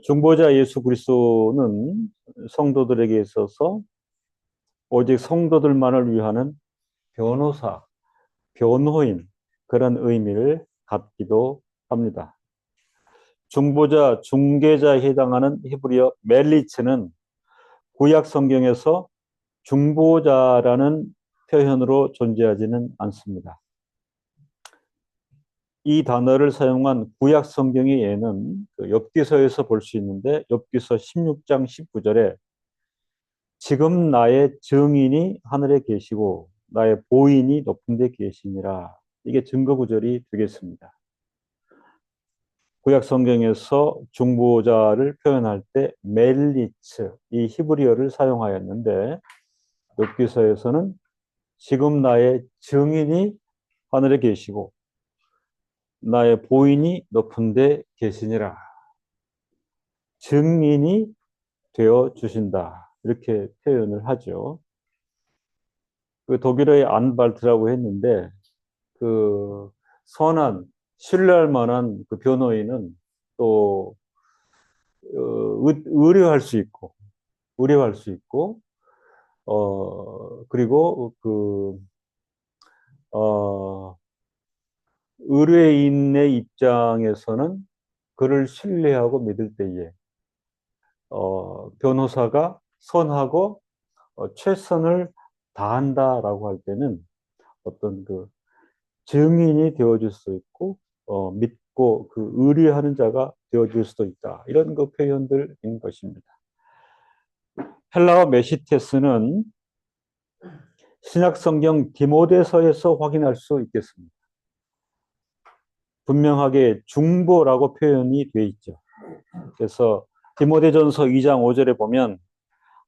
중보자 예수 그리스도는 성도들에게 있어서 오직 성도들만을 위하는 변호사, 변호인 그런 의미를 갖기도 합니다. 중보자, 중개자에 해당하는 히브리어 멜리츠는 구약 성경에서 중보자라는 표현으로 존재하지는 않습니다. 이 단어를 사용한 구약 성경의 예는 욥기서에서 볼 수 있는데 욥기서 16장 19절에 지금 나의 증인이 하늘에 계시고 나의 보인이 높은 데 계시니라. 이게 증거 구절이 되겠습니다. 구약 성경에서 중보자를 표현할 때 멜리츠 이 히브리어를 사용하였는데 욥기서에서는 지금 나의 증인이 하늘에 계시고 나의 보인이 높은 데 계시니라. 증인이 되어 주신다. 이렇게 표현을 하죠. 그 독일어의 안발트라고 했는데 그 선한 신뢰할 만한 그 변호인은 또 의뢰할 수 있고 의뢰할 수 있고 그리고 어, 의뢰인의 입장에서는 그를 신뢰하고 믿을 때에 변호사가 선하고 최선을 다한다라고 할 때는 어떤 그 증인이 되어줄 수 있고 믿고 그 의뢰하는 자가 되어줄 수도 있다. 이런 그 표현들인 것입니다. 헬라어 메시테스는 신약성경 디모데서에서 확인할 수 있겠습니다. 분명하게 중보라고 표현이 되어 있죠. 그래서 디모데전서 2장 5절에 보면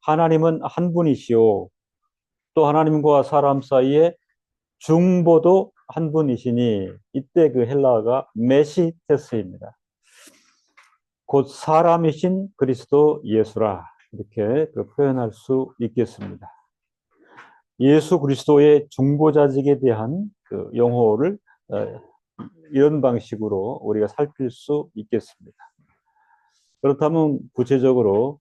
하나님은 한 분이시오. 또 하나님과 사람 사이에 중보도 한 분이시니 이때 그 헬라어가 메시테스입니다. 곧 사람이신 그리스도 예수라 이렇게 그 표현할 수 있겠습니다. 예수 그리스도의 중보자직에 대한 그 용어를 이런 방식으로 우리가 살필 수 있겠습니다. 그렇다면 구체적으로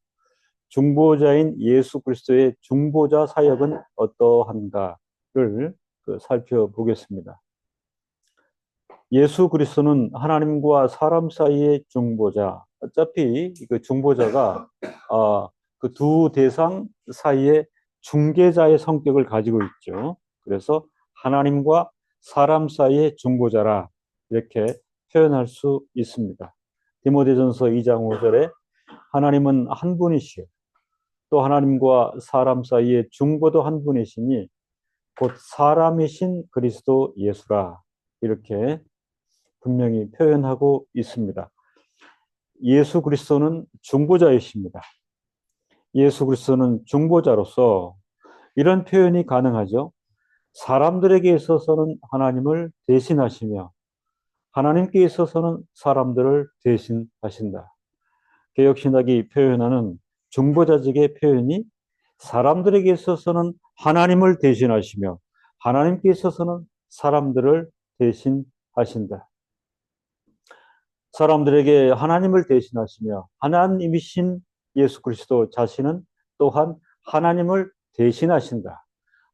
중보자인 예수 그리스도의 중보자 사역은 어떠한가를 살펴보겠습니다. 예수 그리스도는 하나님과 사람 사이의 중보자. 어차피 그 중보자가 그 두 대상 사이에 중개자의 성격을 가지고 있죠. 그래서 하나님과 사람 사이의 중보자라 이렇게 표현할 수 있습니다. 디모데전서 2장 5절에 하나님은 한 분이시요 또 하나님과 사람 사이의 중보도 한 분이시니 곧 사람이신 그리스도 예수라 이렇게 분명히 표현하고 있습니다. 예수 그리스도는 중보자이십니다. 예수 그리스도는 중보자로서 이런 표현이 가능하죠. 사람들에게 있어서는 하나님을 대신하시며 하나님께 있어서는 사람들을 대신하신다. 개역신학이 표현하는 중보자직의 표현이 사람들에게 있어서는 하나님을 대신하시며 하나님께 있어서는 사람들을 대신하신다. 사람들에게 하나님을 대신하시며 하나님이신 예수 그리스도 자신은 또한 하나님을 대신하신다.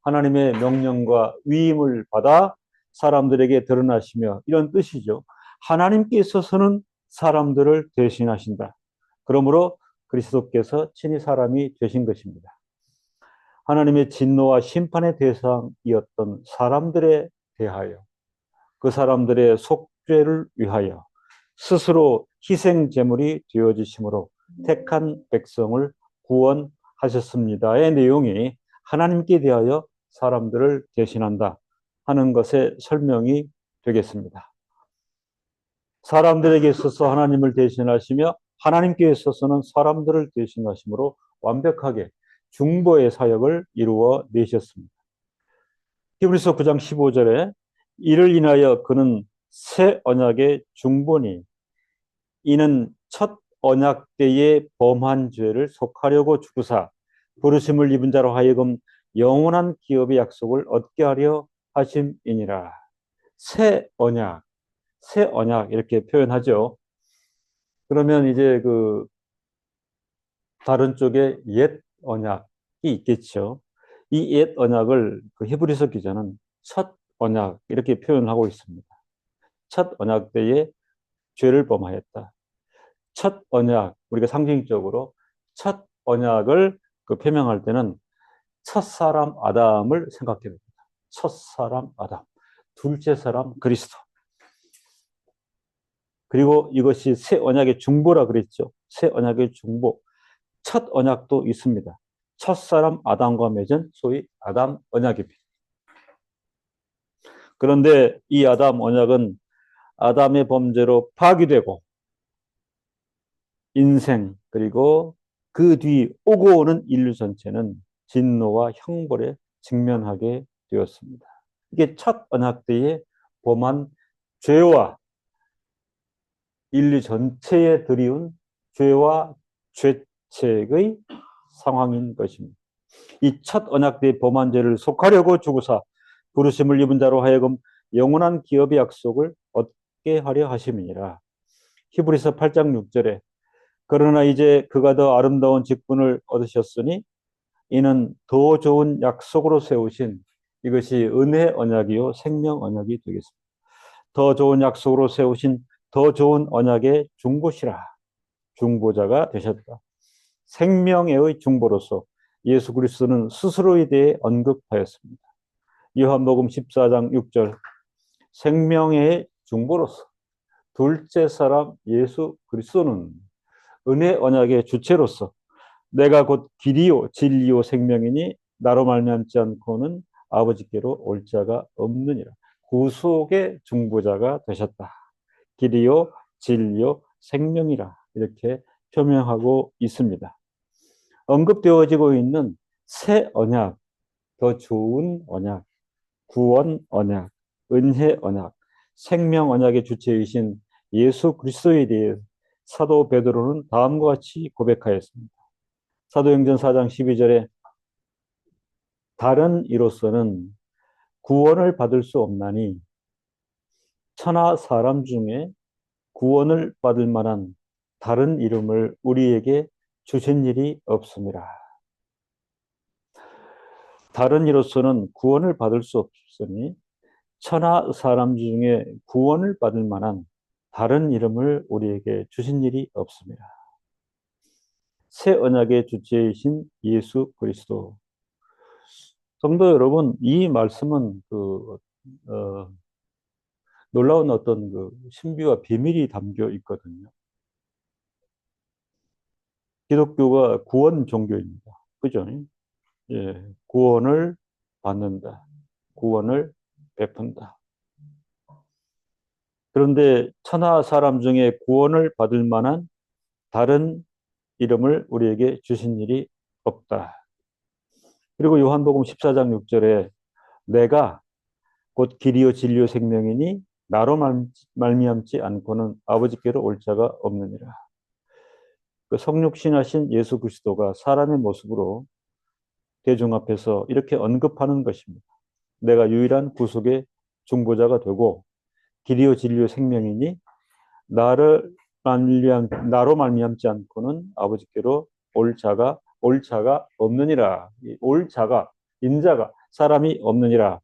하나님의 명령과 위임을 받아 사람들에게 드러나시며 이런 뜻이죠. 하나님께 있어서는 사람들을 대신하신다. 그러므로 그리스도께서 친히 사람이 되신 것입니다. 하나님의 진노와 심판의 대상이었던 사람들에 대하여 그 사람들의 속죄를 위하여 스스로 희생 제물이 되어지심으로 택한 백성을 구원하셨습니다의 내용이 하나님께 대하여 사람들을 대신한다 하는 것의 설명이 되겠습니다. 사람들에게 있어서 하나님을 대신하시며 하나님께 있어서는 사람들을 대신하심으로 완벽하게 중보의 사역을 이루어 내셨습니다. 히브리서 9장 15절에 이를 인하여 그는 새 언약의 중보니 이는 첫 언약 때에 범한 죄를 속하려고 죽으사 부르심을 입은 자로 하여금 영원한 기업의 약속을 얻게 하려 하심이니라. 새 언약, 새 언약 이렇게 표현하죠. 그러면 이제 그 다른 쪽에 옛 언약이 있겠죠. 이 옛 언약을 그 히브리서 기자는 첫 언약 이렇게 표현하고 있습니다. 첫 언약 때에 죄를 범하였다. 첫 언약, 우리가 상징적으로 첫 언약을 그 표명할 때는 첫 사람 아담을 생각해 봅니다. 첫 사람 아담, 둘째 사람 그리스도. 그리고 이것이 새 언약의 중보라 그랬죠. 새 언약의 중보. 첫 언약도 있습니다. 첫 사람 아담과 맺은 소위 아담 언약입니다. 그런데 이 아담 언약은 아담의 범죄로 파기되고 인생 그리고 그 뒤 오고 오는 인류 전체는 진노와 형벌에 직면하게 되었습니다. 이게 첫 언약 때에 범한 죄와 인류 전체에 들이운 죄와 죄책의 상황인 것입니다. 이 첫 언약 때 범한 죄를 속하려고 주구사 부르심을 입은 자로 하여금 영원한 기업의 약속을 얻게 하려 하심이니라. 히브리서 8장 6절에 그러나 이제 그가 더 아름다운 직분을 얻으셨으니 이는 더 좋은 약속으로 세우신 이것이 은혜 언약이요 생명 언약이 되겠습니다. 더 좋은 약속으로 세우신 더 좋은 언약의 중보시라. 중보자가 되셨다. 생명의 중보로서 예수 그리스도는 스스로에 대해 언급하였습니다. 요한복음 14장 6절 생명의 중보로서 둘째 사람 예수 그리스도는 은혜 언약의 주체로서 내가 곧 길이요 진리요 생명이니 나로 말미암지 않고는 아버지께로 올 자가 없느니라. 구속의 중보자가 되셨다. 길이요 진리요 생명이라 이렇게 표명하고 있습니다. 언급되어지고 있는 새 언약, 더 좋은 언약, 구원 언약, 은혜 언약, 생명 언약의 주체이신 예수 그리스도에 대해 사도 베드로는 다음과 같이 고백하였습니다. 사도행전 4장 12절에 다른 이로서는 구원을 받을 수 없나니 천하 사람 중에 구원을 받을 만한 다른 이름을 우리에게 주신 일이 없습니다. 다른 이로서는 구원을 받을 수 없으니 천하 사람 중에 구원을 받을 만한 다른 이름을 우리에게 주신 일이 없습니다. 새 언약의 주체이신 예수 그리스도. 성도 여러분, 이 말씀은 어, 놀라운 어떤 그 신비와 비밀이 담겨 있거든요. 기독교가 구원 종교입니다. 그죠? 예, 구원을 받는다. 구원을 베푼다. 그런데 천하 사람 중에 구원을 받을 만한 다른 이름을 우리에게 주신 일이 없다. 그리고 요한복음 14장 6절에 내가 곧 길이요 진리요 생명이니 나로 말미암지 않고는 아버지께로 올 자가 없느니라. 그 성육신하신 예수 그리스도가 사람의 모습으로 대중 앞에서 이렇게 언급하는 것입니다. 내가 유일한 구속의 중보자가 되고 길이요 진리요 생명이니 나로 말미암지 않고는 아버지께로 올 자가 없느니라. 올 자가 인자가 사람이 없느니라.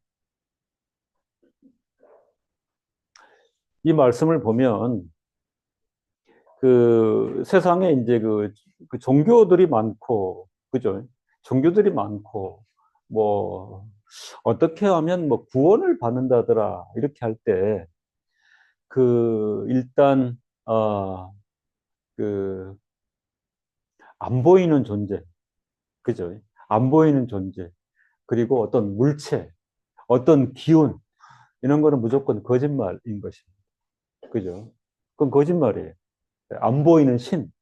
이 말씀을 보면 그 세상에 이제 그 종교들이 많고 그죠? 종교들이 많고 뭐 어떻게 하면 뭐 구원을 받는다더라 이렇게 할 때 그 일단 그 안 보이는 존재 그죠? 안 보이는 존재 그리고 어떤 물체 어떤 기운 이런 거는 무조건 거짓말인 것입니다. 그죠? 그건 거짓말이에요. 안 보이는 신,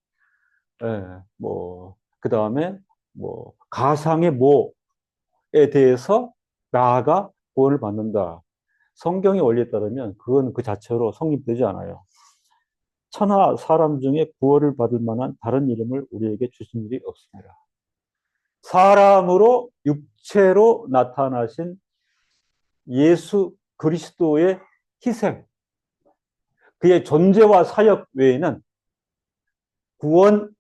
예, 뭐, 그 다음에 뭐, 가상의 뭐에 대해서 나아가 구원을 받는다. 성경의 원리에 따르면 그건 그 자체로 성립되지 않아요. 천하 사람 중에 구원을 받을 만한 다른 이름을 우리에게 주신 일이 없습니다. 사람으로 육체로 나타나신 예수 그리스도의 희생, 그의 존재와 사역 외에는 구원을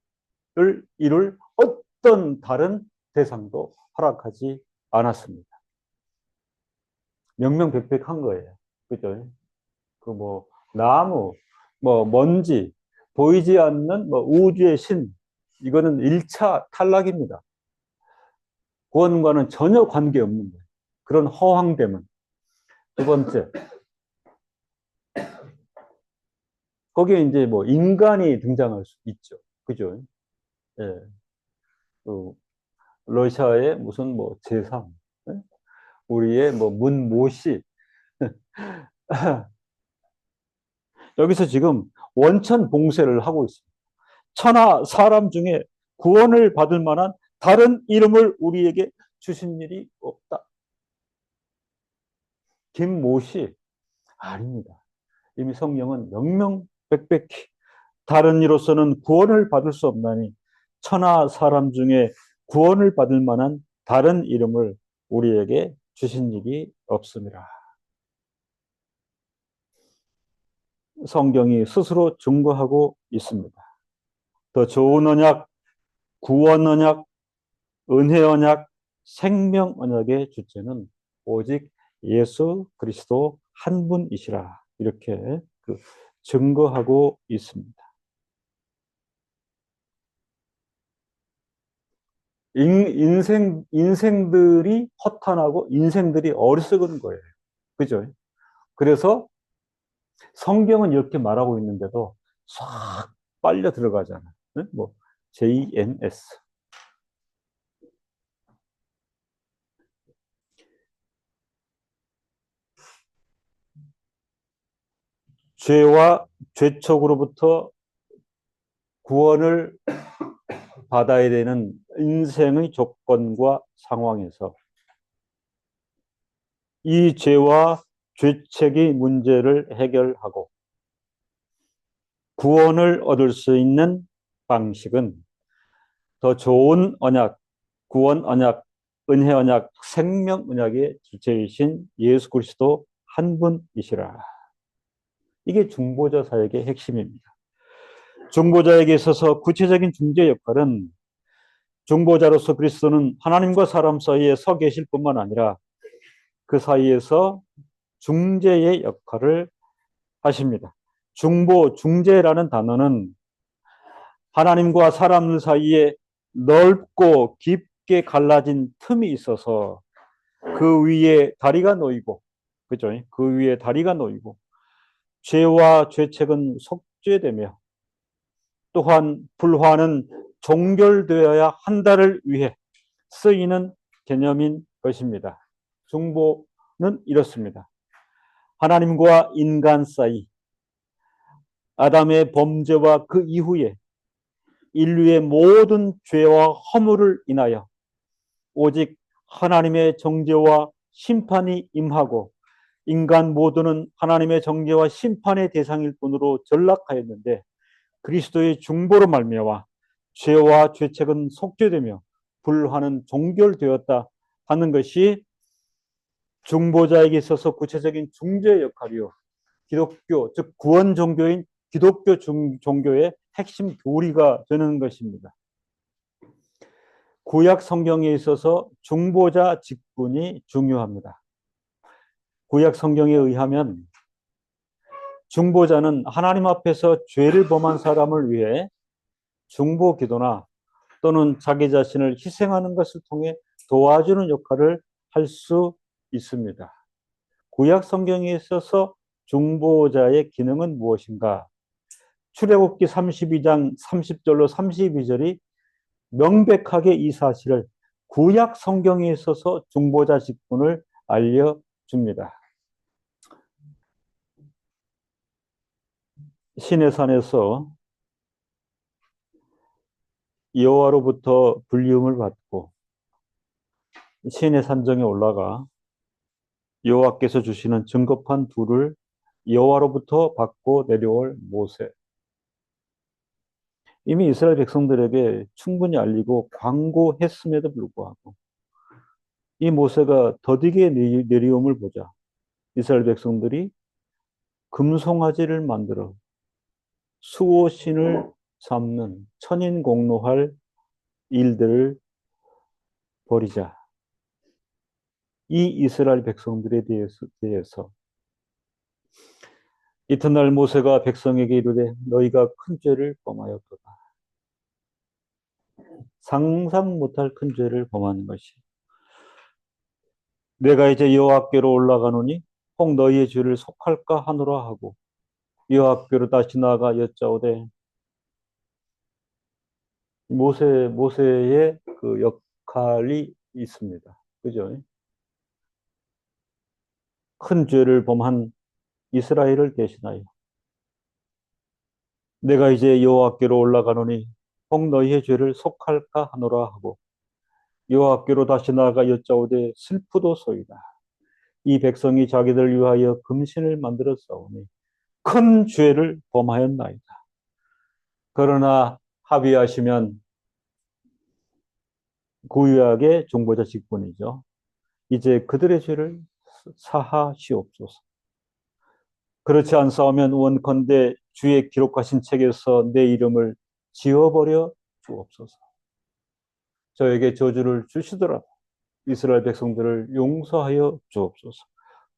이룰 어떤 다른 대상도 허락하지 않았습니다. 명명백백한 거예요. 그죠? 그 뭐 나무, 뭐 먼지, 보이지 않는 뭐 우주의 신, 이거는 1차 탈락입니다. 구원과는 전혀 관계없는 거예요. 그런 허황됨은. 두 번째, 거기에 이제 뭐 인간이 등장할 수 있죠. 그죠? 예. 그 러시아의 무슨 뭐 제상, 예? 우리의 뭐 문모씨. 여기서 지금 원천 봉쇄를 하고 있습니다. 천하 사람 중에 구원을 받을 만한 다른 이름을 우리에게 주신 일이 없다. 김모씨 아닙니다. 이미 성경은 명명백백히 다른 이로서는 구원을 받을 수 없나니 천하 사람 중에 구원을 받을 만한 다른 이름을 우리에게 주신 일이 없습니다. 성경이 스스로 증거하고 있습니다. 더 좋은 언약, 구원 언약, 은혜 언약, 생명 언약의 주체는 오직 예수 그리스도 한 분이시라. 이렇게 증거하고 있습니다. 인생들이 허탄하고 인생들이 어리석은 거예요. 그죠? 그래서 성경은 이렇게 말하고 있는데도 싹 빨려 들어가잖아. 뭐, JNS. 죄와 죄촉으로부터 구원을 받아야 되는 인생의 조건과 상황에서 이 죄와 죄책의 문제를 해결하고 구원을 얻을 수 있는 방식은 더 좋은 언약, 구원 언약, 은혜 언약, 생명 언약의 주체이신 예수 그리스도 한 분이시라. 이게 중보자 사역의 핵심입니다. 중보자에게 있어서 구체적인 중재 역할은 중보자로서 그리스도는 하나님과 사람 사이에 서 계실 뿐만 아니라 그 사이에서 중재의 역할을 하십니다. 중보, 중재라는 단어는 하나님과 사람들 사이에 넓고 깊게 갈라진 틈이 있어서 그 위에 다리가 놓이고, 그죠? 그 위에 다리가 놓이고, 죄와 죄책은 속죄되며, 또한 불화는 종결되어야 한다를 위해 쓰이는 개념인 것입니다. 중보는 이렇습니다. 하나님과 인간 사이, 아담의 범죄와 그 이후에 인류의 모든 죄와 허물을 인하여 오직 하나님의 정죄와 심판이 임하고 인간 모두는 하나님의 정죄와 심판의 대상일 뿐으로 전락하였는데 그리스도의 중보로 말미암아 죄와 죄책은 속죄되며 불화는 종결되었다 하는 것이 중보자에게 있어서 구체적인 중재 역할이요. 기독교, 즉 구원 종교인 기독교 종교의 핵심 교리가 되는 것입니다. 구약 성경에 있어서 중보자 직분이 중요합니다. 구약 성경에 의하면 중보자는 하나님 앞에서 죄를 범한 사람을 위해 중보 기도나 또는 자기 자신을 희생하는 것을 통해 도와주는 역할을 할 수 있습니다. 구약 성경에 있어서 중보자의 기능은 무엇인가? 출애굽기 32장 30절로 32절이 명백하게 이 사실을 구약 성경에 있어서 중보자 직분을 알려줍니다. 시내산에서 여호와로부터 불리움을 받고 시내 산정에 올라가 여호와께서 주시는 증거판 둘을 여호와로부터 받고 내려올 모세. 이미 이스라엘 백성들에게 충분히 알리고 광고했음에도 불구하고 이 모세가 더디게 내려옴을 보자 이스라엘 백성들이 금송아지를 만들어 수호신을 삼는 천인공노할 일들을 벌이자. 이 이스라엘 백성들에 대해서 이튿날 모세가 백성에게 이르되 너희가 큰 죄를 범하였도다. 상상 못할 큰 죄를 범하는 것이. 내가 이제 여호와께로 올라가노니 혹 너희의 죄를 속할까 하노라 하고 여호와께로 다시 나아가 여짜오되. 모세의 그 역할이 있습니다. 그죠? 큰 죄를 범한 이스라엘을 대신하여 내가 이제 여호와께로 올라가노니 혹 너희의 죄를 속할까 하노라 하고 여호와께로 다시 나아가 여짜오되 슬프도소이다. 이 백성이 자기들 위하여 금신을 만들어 싸우니 큰 죄를 범하였나이다. 그러나 합의하시면 구약의 중보자 직분이죠. 이제 그들의 죄를 사하시옵소서. 그렇지 않사오면 원컨대 주의 기록하신 책에서 내 이름을 지워버려 주옵소서. 저에게 저주를 주시더라도 이스라엘 백성들을 용서하여 주옵소서.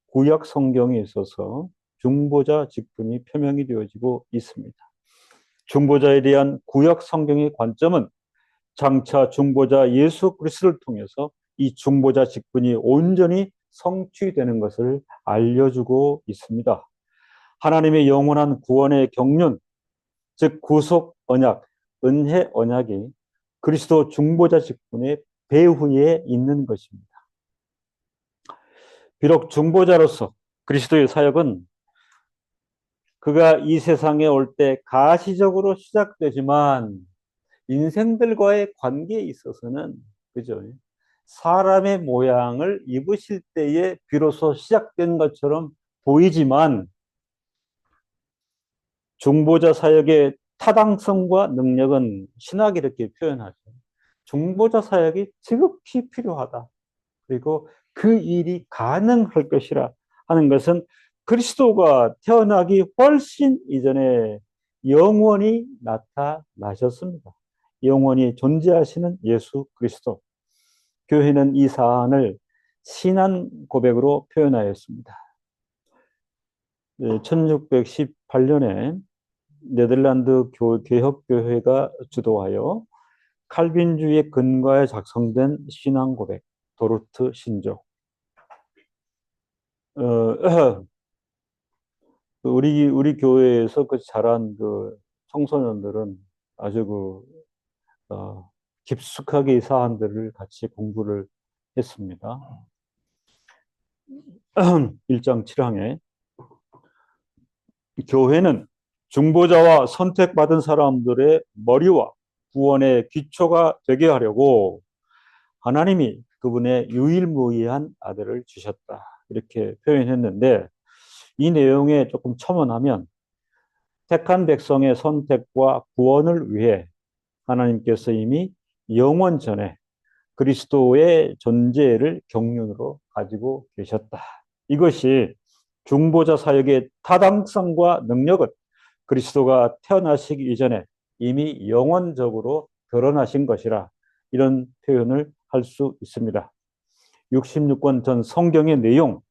구약 성경에 있어서 중보자 직분이 표명이 되어지고 있습니다. 중보자에 대한 구약 성경의 관점은 장차 중보자 예수 그리스도를 통해서 이 중보자 직분이 온전히 성취되는 것을 알려주고 있습니다. 하나님의 영원한 구원의 경륜, 즉 구속 언약, 은혜 언약이 그리스도 중보자 직분의 배후에 있는 것입니다. 비록 중보자로서 그리스도의 사역은 그가 이 세상에 올 때 가시적으로 시작되지만 인생들과의 관계에 있어서는 그죠? 사람의 모양을 입으실 때에 비로소 시작된 것처럼 보이지만 중보자 사역의 타당성과 능력은 신학이 이렇게 표현하죠. 중보자 사역이 지극히 필요하다. 그리고 그 일이 가능할 것이라 하는 것은 그리스도가 태어나기 훨씬 이전에 영원히 나타나셨습니다. 영원히 존재하시는 예수 그리스도. 교회는 이 사안을 신앙 고백으로 표현하였습니다. 1618년에 네덜란드 개혁교회가 주도하여 칼빈주의의 근거에 작성된 신앙 고백, 도르트 신조. 우리 교회에서 그 자란 그 청소년들은 아주 깊숙하게 이 사안들을 같이 공부를 했습니다. 1장 7항에 교회는 중보자와 선택받은 사람들의 머리와 구원의 기초가 되게 하려고 하나님이 그분의 유일무이한 아들을 주셨다. 이렇게 표현했는데 이 내용에 조금 첨언하면 택한 백성의 선택과 구원을 위해 하나님께서 이미 영원 전에 그리스도의 존재를 경륜으로 가지고 계셨다. 이것이 중보자 사역의 타당성과 능력은 그리스도가 태어나시기 이전에 이미 영원적으로 드러나신 것이라 이런 표현을 할 수 있습니다. 66권 전 성경의 내용,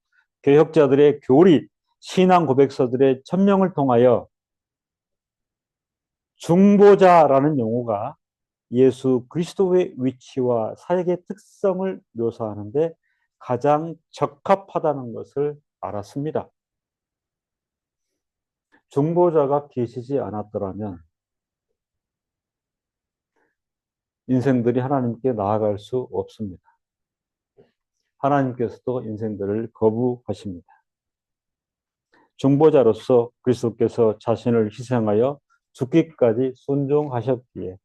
개혁자들의 교리, 신앙 고백서들의 천명을 통하여 중보자라는 용어가 예수 그리스도의 위치와 사역의 특성을 묘사하는데 가장 적합하다는 것을 알았습니다. 중보자가 계시지 않았더라면 인생들이 하나님께 나아갈 수 없습니다. 하나님께서도 인생들을 거부하십니다. 중보자로서 그리스도께서 자신을 희생하여 죽기까지 순종하셨기에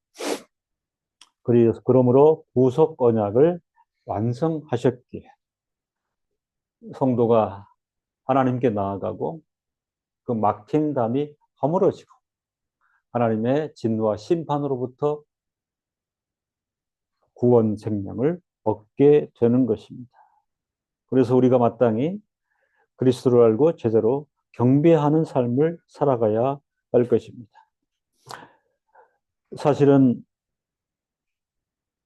그러므로 구속 언약을 완성하셨기에 성도가 하나님께 나아가고 그 막힌 담이 허물어지고 하나님의 진노와 심판으로부터 구원 생명을 얻게 되는 것입니다. 그래서 우리가 마땅히 그리스도를 알고 제대로 경배하는 삶을 살아가야 할 것입니다. 사실은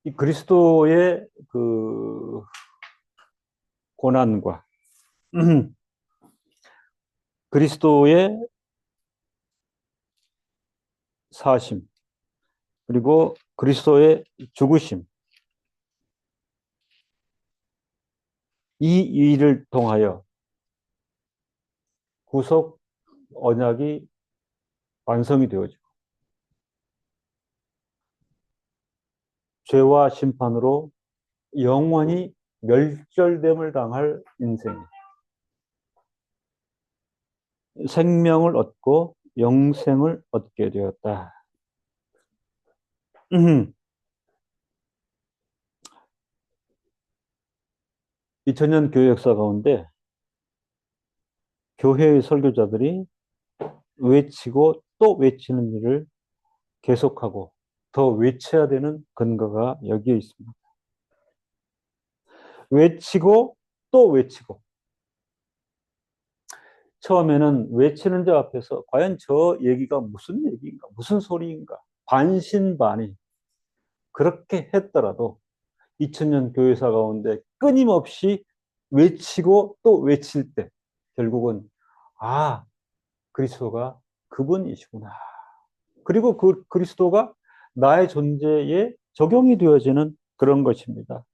이 그리스도의 그 고난과 그리스도의 사심, 그리고 그리스도의 죽으심, 이 일을 통하여 구속 언약이 완성이 되어지고 죄와 심판으로 영원히 멸절됨을 당할 인생, 생명을 얻고 영생을 얻게 되었다. 2000년 교회 역사 가운데 교회의 설교자들이 외치고 또 외치는 일을 계속하고 더 외쳐야 되는 근거가 여기에 있습니다. 외치고 또 외치고. 처음에는 외치는 자 앞에서 과연 저 얘기가 무슨 얘기인가, 무슨 소리인가, 반신반의 그렇게 했더라도 2000년 교회사 가운데 끊임없이 외치고 또 외칠 때 결국은 아, 그리스도가 그분이시구나. 그리고 그 그리스도가 나의 존재에 적용이 되어지는 그런 것입니다.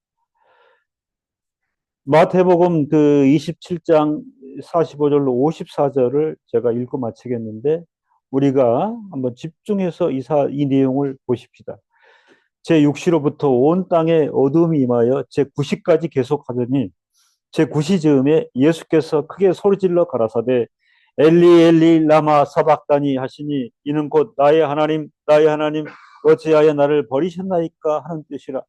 마태복음 그 27장 45절로 54절을 제가 읽고 마치겠는데 우리가 한번 집중해서 이 내용을 보십시다. 제6시로부터 온 땅에 어둠이 임하여 제9시까지 계속하더니 제9시 즈음에 예수께서 크게 소리질러 가라사대 엘리 엘리 라마 사박다니 하시니 이는 곧 나의 하나님 나의 하나님 어찌하여 나를 버리셨나이까 하는 뜻이라.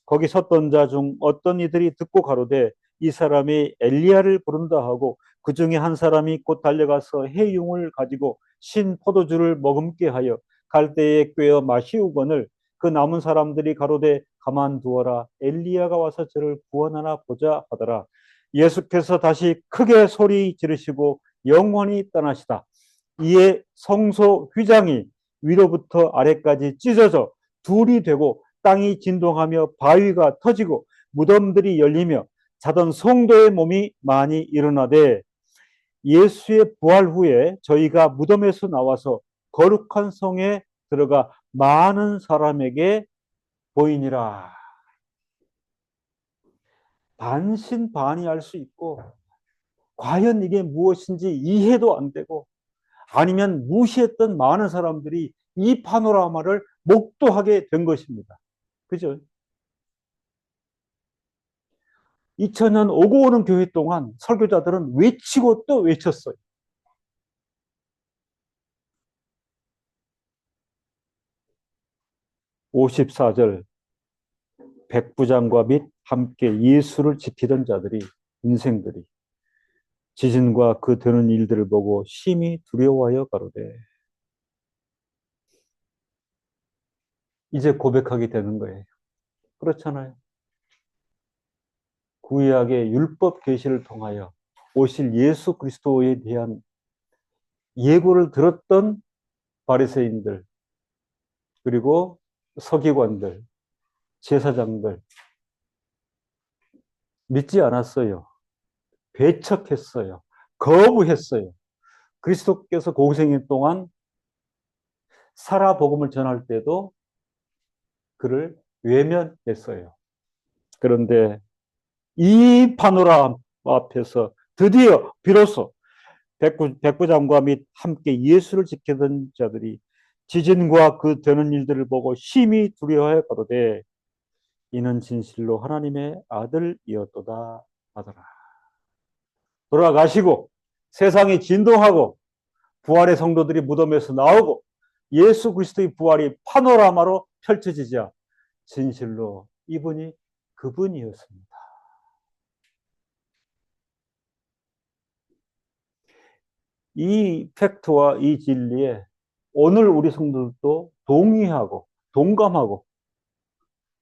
거기 섰던 자 중 어떤 이들이 듣고 가로되 이 사람이 엘리야를 부른다 하고 그 중에 한 사람이 곧 달려가서 해융을 가지고 신 포도주를 머금게 하여 갈대에 꿰어 마시우거늘 그 남은 사람들이 가로되 가만두어라 엘리야가 와서 저를 구원하나 보자 하더라. 예수께서 다시 크게 소리 지르시고 영원히 떠나시다. 이에 성소 휘장이 위로부터 아래까지 찢어져 둘이 되고 땅이 진동하며 바위가 터지고 무덤들이 열리며 자던 성도의 몸이 많이 일어나되 예수의 부활 후에 저희가 무덤에서 나와서 거룩한 성에 들어가 많은 사람에게 보이니라. 반신반의할 수 있고 과연 이게 무엇인지 이해도 안 되고 아니면 무시했던 많은 사람들이 이 파노라마를 목도하게 된 것입니다. 그죠? 2000년 오고 오는 교회 동안 설교자들은 외치고 또 외쳤어요. (54절) 백부장과 및 함께 예수를 지키던 자들이 인생들이 지진과 그 되는 일들을 보고 심히 두려워하여 가로되. 이제 고백하게 되는 거예요. 그렇잖아요. 구약의 율법 계시를 통하여 오실 예수 그리스도에 대한 예고를 들었던 바리새인들 그리고 서기관들, 제사장들 믿지 않았어요. 배척했어요. 거부했어요. 그리스도께서 공생애 동안 살아 복음을 전할 때도 그를 외면했어요. 그런데 이 파노라마 앞에서 드디어 비로소 백부장과 및 함께 예수를 지키던 자들이 지진과 그 되는 일들을 보고 심히 두려워하여 가로되 이는 진실로 하나님의 아들이었도다 하더라. 돌아가시고 세상이 진동하고 부활의 성도들이 무덤에서 나오고 예수 그리스도의 부활이 파노라마로 펼쳐지자 진실로 이분이 그분이었습니다. 이 팩트와 이 진리에 오늘 우리 성도들도 동의하고 동감하고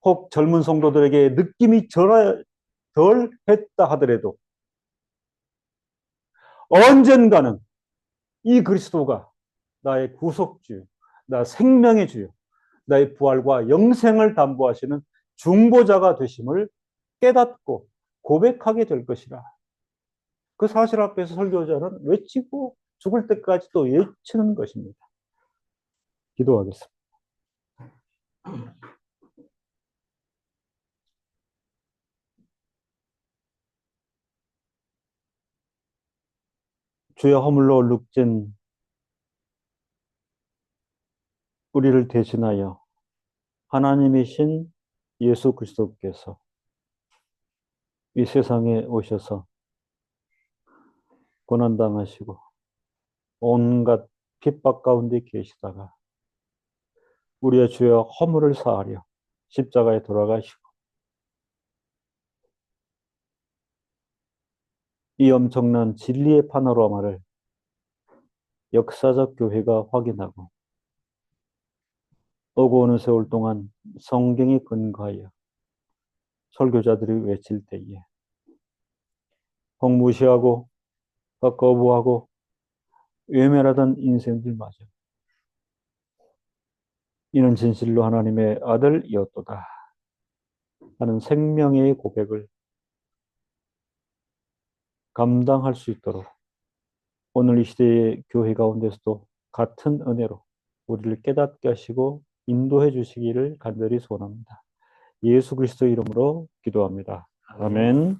혹 젊은 성도들에게 느낌이 덜 했다 하더라도 언젠가는 이 그리스도가 나의 구속주, 나 생명의 주요, 나의 부활과 영생을 담보하시는 중보자가 되심을 깨닫고 고백하게 될 것이라. 그 사실 앞에서 설교자는 외치고 죽을 때까지 또 외치는 것입니다. 기도하겠습니다. 주의 허물로 룩진 우리를 대신하여 하나님이신 예수 그리스도께서 이 세상에 오셔서 고난당하시고 온갖 핍박 가운데 계시다가 우리의 주의 허물을 사하려 십자가에 돌아가시고 이 엄청난 진리의 파노라마를 역사적 교회가 확인하고 오고 오는 세월 동안 성경에 근거하여 설교자들이 외칠 때에 혹무시하고 거부하고 외면하던 인생들마저 이는 진실로 하나님의 아들이었도다 하는 생명의 고백을 감당할 수 있도록 오늘 이 시대의 교회 가운데서도 같은 은혜로 우리를 깨닫게 하시고 인도해 주시기를 간절히 소원합니다. 예수 그리스도 이름으로 기도합니다. 아멘.